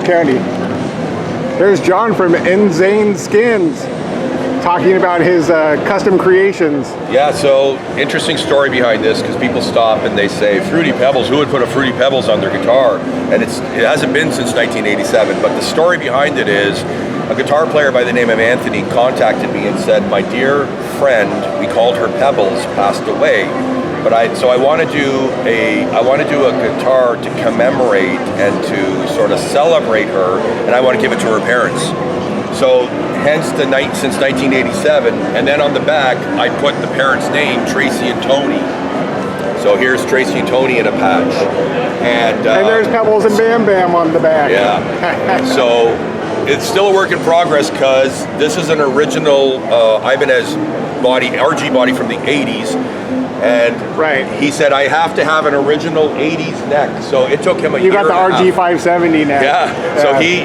County. There's John from INZANE Skins talking about his custom creations. Yeah, so interesting story behind this, because people stop and they say, Fruity Pebbles, who would put a Fruity Pebbles on their guitar? And it hasn't been since 1987, but the story behind it is a guitar player by the name of Anthony contacted me and said, my dear friend, we called her Pebbles, passed away. But I want to do a guitar to commemorate and to sort of celebrate her, and I want to give it to her parents. So hence since 1987, and then on the back I put the parents' name, Tracy and Tony. So here's Tracy and Tony in a patch, and there's Pebbles and Bam Bam on the back. Yeah. So it's still a work in progress, because this is an original Ibanez body, RG body from the 80s. And he said, I have to have an original 80s neck. So it took him a year. You got the RG 570 neck. Yeah. So he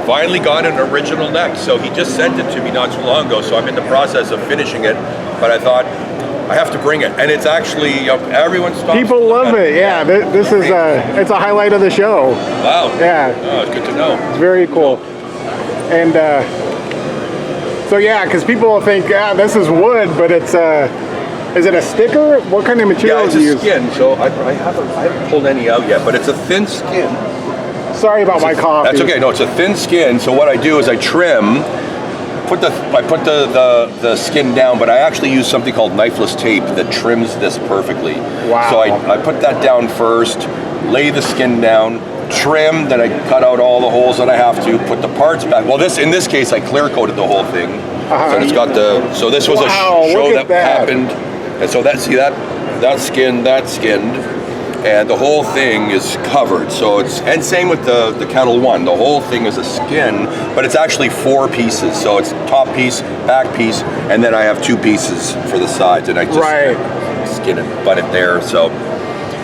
finally got an original neck. So he just sent it to me not too long ago. So I'm in the process of finishing it. But I thought, I have to bring it. And it's actually, everyone stops. People love it. Yeah. This is it's a highlight of the show. Wow. Yeah. Oh, it's good to know. It's very cool. And so yeah, because people will think, this is wood, but it's is it a sticker? What kind of material do you use? Yeah, it's a skin. So I haven't pulled any out yet, but it's a thin skin. Sorry about my coffee. That's okay. No, it's a thin skin. So what I do is I trim. I put the skin down, but I actually use something called knifeless tape that trims this perfectly. Wow. So I put that down first, lay the skin down, trim, then I cut out all the holes that I have to, put the parts back. Well, in this case, I clear coated the whole thing. So it's got so this was a show that happened. And so that skinned, and the whole thing is covered. So and same with the Kettle One. The whole thing is a skin, but it's actually 4 pieces. So it's top piece, back piece, and then I have 2 pieces for the sides, and I just skin it, butt it there. So,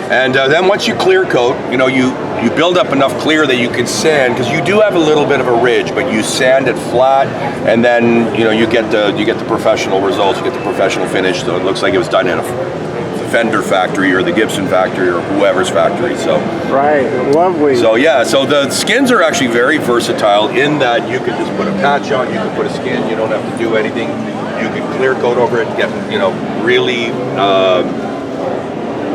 and then once you clear coat, you build up enough clear that you can sand, because you do have a little bit of a ridge, but you sand it flat, and then you get the professional results, you get the professional finish. So it looks like it was done in a Fender factory or the Gibson factory or whoever's factory. So lovely. So yeah, so the skins are actually very versatile in that you can just put a patch on, you can put a skin, you don't have to do anything. You can clear coat over it and get really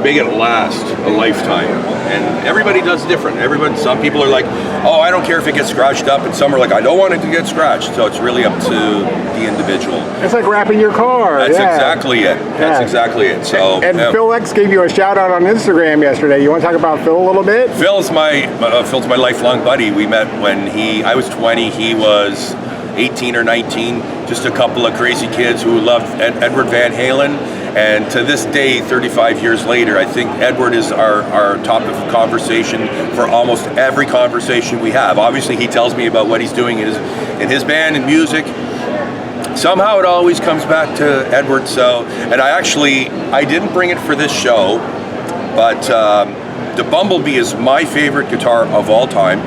make it last a lifetime. And everybody does different. Some people are like, oh, I don't care if it gets scratched up, and some are like, I don't want it to get scratched. So it's really up to the individual. It's like wrapping your car. That's exactly it. That's exactly it. So and Phil X gave you a shout out on Instagram yesterday. You want to talk about Phil a little bit? Phil's my lifelong buddy. We met when I was 20, he was 18 or 19, just a couple of crazy kids who loved Edward Van Halen. And to this day, 35 years later, I think Edward is our topic of conversation for almost every conversation we have. Obviously, he tells me about what he's doing in his band and music. Somehow it always comes back to Edward. So, and I didn't bring it for this show, but the Bumblebee is my favorite guitar of all time.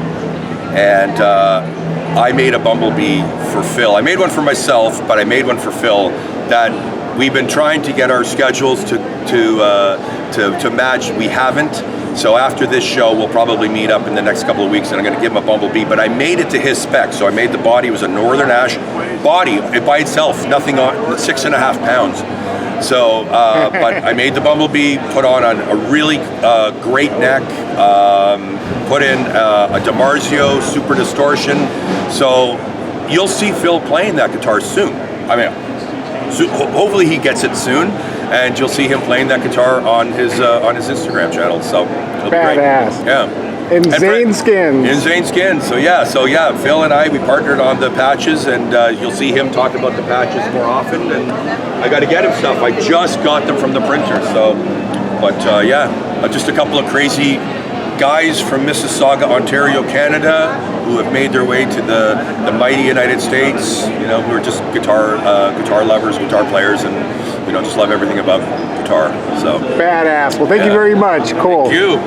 And I made a Bumblebee for Phil. I made one for myself, but I made one for Phil that we've been trying to get our schedules to match. We haven't. So after this show, we'll probably meet up in the next couple of weeks, and I'm going to give him a Bumblebee. But I made it to his spec. So I made the body. It was a Northern Ash body by itself, nothing on, 6.5 pounds. So, but I made the Bumblebee, put on a really great neck, put in a DiMarzio Super Distortion. So you'll see Phil playing that guitar soon. I mean, hopefully he gets it soon, and you'll see him playing that guitar on his Instagram channel. So it'll be great. Badass. Yeah. INZANE Skins. INZANE Skins. So yeah, Phil and we partnered on the patches, and you'll see him talk about the patches more often. And I got to get him stuff. I just got them from the printer. So, but just a couple of crazy guys from Mississauga, Ontario, Canada, who have made their way to the mighty United States. Who are just guitar lovers, guitar players, and just love everything about guitar. So badass. Well, thank you very much. Cool. Thank you.